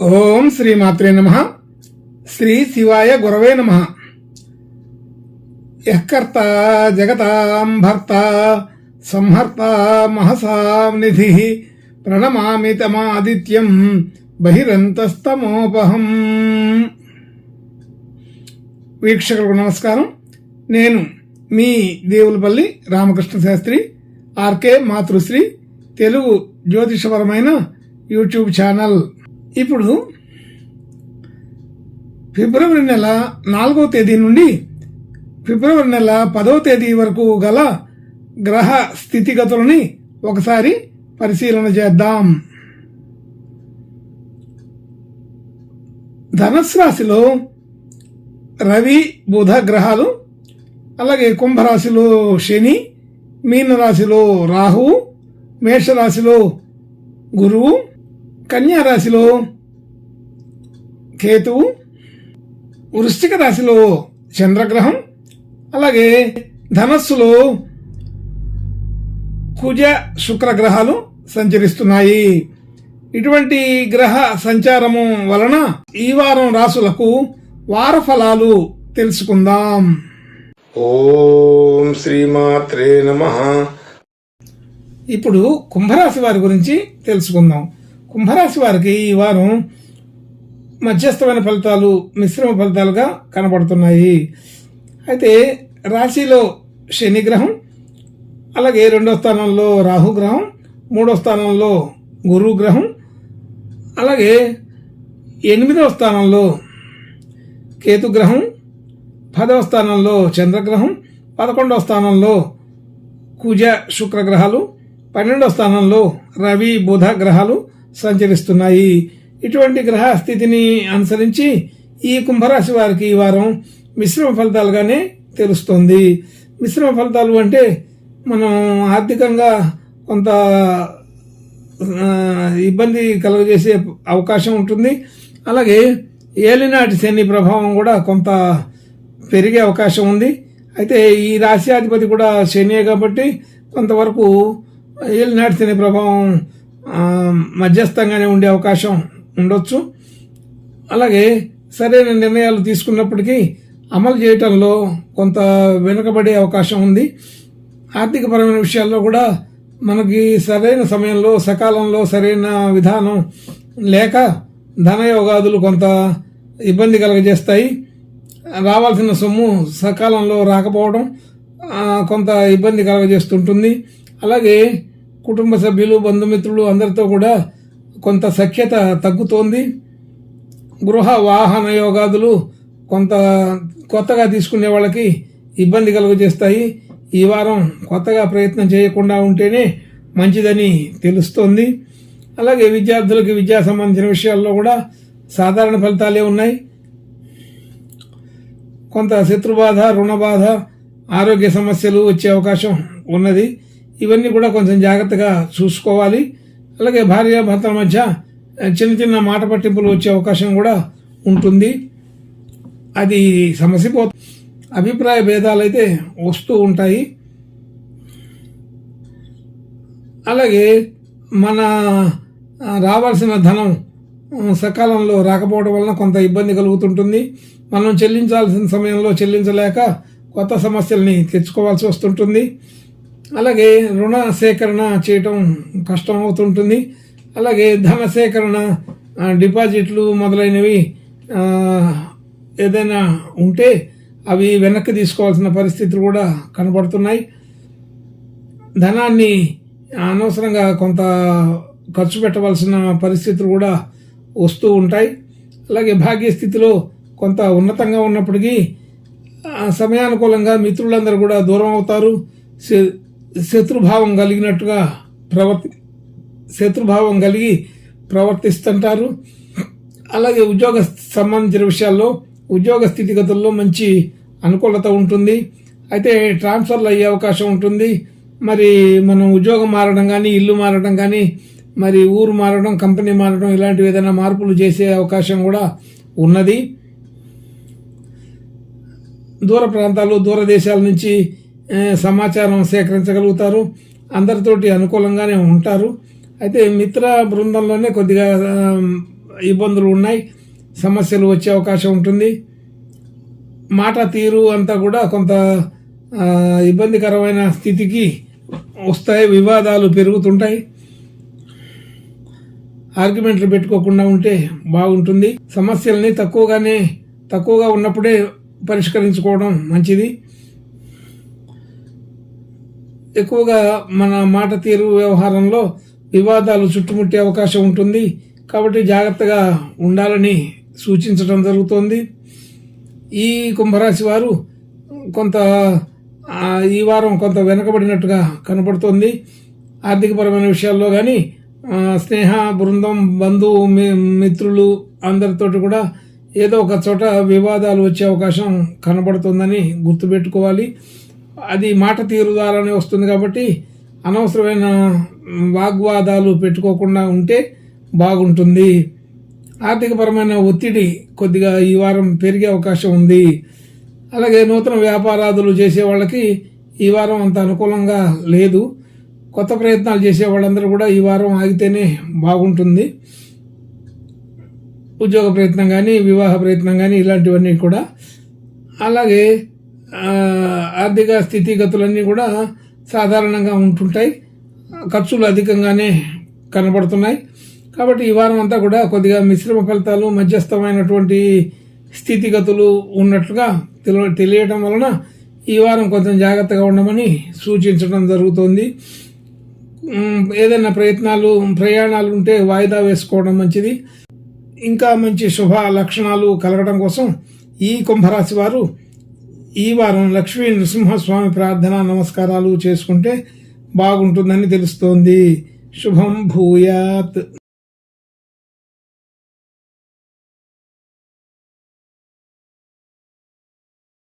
ఓం శ్రీమాత్రే నమః. శ్రీ శివాయ గురవే నమః. యఃకర్త జగతాం భర్త సంహర్త మహసాం నిధి ప్రణమామి తమాదిత్యం బహిరంతస్తమోపహం. వీక్షకులకు నమస్కారం. నేను మీ దేవులపల్లి రామకృష్ణ శాస్త్రి, ఆర్కే మాతృశ్రీ తెలుగు జ్యోతిషపరమైన యూట్యూబ్ ఛానల్. ఇప్పుడు ఫిబ్రవరి నెల 4వ తేదీ నుండి ఫిబ్రవరి నెల 10వ తేదీ వరకు గల గ్రహ స్థితిగతులని ఒకసారి పరిశీలన చేద్దాం. ధనుస్సు రాశిలో రవి బుధ గ్రహాలు, అలాగే కుంభరాశిలో శని, మీనరాశిలో రాహువు, మేషరాశిలో గురువు, కన్యా రాశిలో కేతువు, వృశ్చిక రాశిలో చంద్రగ్రహం, అలాగే ధనస్సులో కుజ శుక్ర గ్రహాలు సంచరిస్తున్నాయి. ఇటువంటి గ్రహ సంచారము వలన ఈ వారం రాశులకు వార ఫలాలు తెలుసుకుందాం. ఓం శ్రీమాత్రే నమః. ఇప్పుడు కుంభరాశి వారి గురించి తెలుసుకుందాం. కుంభరాశి వారికి ఈ వారం మధ్యస్థమైన ఫలితాలు, మిశ్రమ ఫలితాలుగా కనబడుతున్నాయి. అయితే రాశిలో శని గ్రహం, అలాగే 2వ స్థానంలో రాహుగ్రహం, 3వ స్థానంలో గురు గ్రహం, అలాగే 8వ స్థానంలో కేతుగ్రహం, 10వ స్థానంలో చంద్రగ్రహం, 11వ స్థానంలో కుజ శుక్ర గ్రహాలు, 12వ స్థానంలో రవి బుధ గ్రహాలు సంచరిస్తున్నాయి. ఇటువంటి గ్రహ స్థితిని అనుసరించి ఈ కుంభరాశి వారికి ఈ వారం మిశ్రమ ఫలితాలుగానే తెలుస్తుంది. మిశ్రమ ఫలితాలు అంటే మనం ఆర్థికంగా కొంత ఇబ్బంది కలుగజేసే అవకాశం ఉంటుంది. అలాగే ఏలినాటి శని ప్రభావం కూడా కొంత పెరిగే అవకాశం ఉంది. అయితే ఈ రాశ్యాధిపతి కూడా శనియే కాబట్టి కొంతవరకు ఏలినాటి శని ప్రభావం మధ్యస్థంగానే ఉండే అవకాశం ఉండొచ్చు. అలాగే సరైన నిర్ణయాలు తీసుకున్నప్పటికీ అమలు చేయటంలో కొంత వెనుకబడే అవకాశం ఉంది. ఆర్థికపరమైన విషయాల్లో కూడా మనకి సరైన సమయంలో సకాలంలో సరైన విధానం లేక ధనయోగాదులు కొంత ఇబ్బంది కలుగజేస్తాయి. రావాల్సిన సొమ్ము సకాలంలో రాకపోవడం కొంత ఇబ్బంది కలుగజేస్తుంటుంది. అలాగే కుటుంబ సభ్యులు, బంధుమిత్రులు అందరితో కూడా కొంత సఖ్యత తగ్గుతోంది. గృహ వాహన యోగాదులు కొంత కొత్తగా తీసుకునే వాళ్ళకి ఇబ్బంది కలుగజేస్తాయి. ఈ వారం కొత్తగా ప్రయత్నం చేయకుండా ఉంటేనే మంచిదని తెలుస్తోంది. అలాగే విద్యార్థులకి విద్యా సంబంధించిన విషయాల్లో కూడా సాధారణ ఫలితాలే ఉన్నాయి. కొంత శత్రుబాధ, రుణబాధ, ఆరోగ్య సమస్యలు వచ్చే అవకాశం ఉన్నది. ఇవన్నీ కూడా కొంచెం జాగ్రత్తగా చూసుకోవాలి. అలాగే భార్యాభర్తల మధ్య చిన్న చిన్న మాట పట్టింపులు వచ్చే అవకాశం కూడా ఉంటుంది. అది సమసిపోతుంది. అభిప్రాయ భేదాలు అయితే వస్తూ ఉంటాయి. అలాగే మన రావాల్సిన ధనం సకాలంలో రాకపోవడం వలన కొంత ఇబ్బంది కలుగుతుంటుంది. మనం చెల్లించాల్సిన సమయంలో చెల్లించలేక కొత్త సమస్యల్ని తెచ్చుకోవాల్సి వస్తుంటుంది. అలాగే రుణ సేకరణ చేయటం కష్టం అవుతుంటుంది. అలాగే ధన సేకరణ, డిపాజిట్లు మొదలైనవి ఏదైనా ఉంటే అవి వెనక్కి తీసుకోవాల్సిన పరిస్థితులు కూడా కనబడుతున్నాయి. ధనాన్ని అనవసరంగా కొంత ఖర్చు పెట్టవలసిన పరిస్థితులు కూడా వస్తూ ఉంటాయి. అలాగే భాగ్యస్థితిలో కొంత ఉన్నతంగా ఉన్నప్పటికీ సమయానుకూలంగా మిత్రులందరూ కూడా దూరం అవుతారు. శత్రుభావం కలిగి ప్రవర్తిస్తుంటారు. అలాగే ఉద్యోగ సంబంధించిన విషయాల్లో ఉద్యోగ స్థితిగతుల్లో మంచి అనుకూలత ఉంటుంది. అయితే ట్రాన్స్ఫర్లు అయ్యే అవకాశం ఉంటుంది. మరి మనం ఉద్యోగం మారడం కానీ, ఇల్లు మారడం కానీ, మరి ఊరు మారడం, కంపెనీ మారడం, ఇలాంటివి ఏదైనా మార్పులు చేసే అవకాశం కూడా ఉన్నది. దూర ప్రాంతాలు, దూర దేశాల నుంచి సమాచారం సేకరించగలుగుతారు. అందరితోటి అనుకూలంగానే ఉంటారు. అయితే మిత్ర బృందంలోనే కొద్దిగా ఇబ్బందులు ఉన్నాయి, సమస్యలు వచ్చే అవకాశం ఉంటుంది. మాట తీరు అంతా కూడా కొంత ఇబ్బందికరమైన స్థితికి వస్తాయి, వివాదాలు పెరుగుతుంటాయి. ఆర్గ్యుమెంట్లు పెట్టుకోకుండా ఉంటే బాగుంటుంది. సమస్యల్ని తక్కువగా ఉన్నప్పుడే పరిష్కరించుకోవడం మంచిది. ఎక్కువగా మన మాట తీరు వ్యవహారంలో వివాదాలు చుట్టుముట్టే అవకాశం ఉంటుంది. కాబట్టి జాగ్రత్తగా ఉండాలని సూచించడం జరుగుతోంది. ఈ కుంభరాశి వారు ఈ వారం కొంత వెనకబడినట్టుగా కనపడుతోంది. ఆర్థికపరమైన విషయాల్లో కానీ స్నేహ బృందం, బంధువు, మిత్రులు అందరితోటి కూడా ఏదో ఒక చోట వివాదాలు వచ్చే అవకాశం కనబడుతుందని గుర్తుపెట్టుకోవాలి. అది మాట తీరు ద్వారానే వస్తుంది కాబట్టి అనవసరమైన వాగ్వాదాలు పెట్టుకోకుండా ఉంటే బాగుంటుంది. ఆర్థికపరమైన ఒత్తిడి కొద్దిగా ఈ వారం పెరిగే అవకాశం ఉంది. అలాగే నూతన వ్యాపారాదులు చేసే వాళ్ళకి ఈ వారం అంత అనుకూలంగా లేదు. కొత్త ప్రయత్నాలు చేసే వాళ్ళందరూ కూడా ఈ వారం ఆగితేనే బాగుంటుంది. ఉద్యోగ ప్రయత్నం కానీ, వివాహ ప్రయత్నం కానీ ఇలాంటివన్నీ కూడా. అలాగే ఆర్థిక స్థితిగతులన్నీ కూడా సాధారణంగా ఉంటుంటాయి, ఖర్చులు అధికంగానే కనబడుతున్నాయి. కాబట్టి ఈ వారం అంతా కూడా కొద్దిగా మిశ్రమ ఫలితాలు, మధ్యస్థమైనటువంటి స్థితిగతులు ఉన్నట్లుగా తెలియటం వలన ఈ వారం కొంచెం జాగ్రత్తగా ఉండమని సూచించడం జరుగుతుంది. ఏదైనా ప్రయాణాలు ఉంటే వాయిదా వేసుకోవడం మంచిది. ఇంకా మంచి శుభ లక్షణాలు కలగడం కోసం ఈ కుంభరాశి వారు ఈ వారం లక్ష్మీ నృసింహస్వామి ప్రార్థన నమస్కారాలు చేసుకుంటే బాగుంటుందని తెలుస్తోంది. శుభం భూయాత్.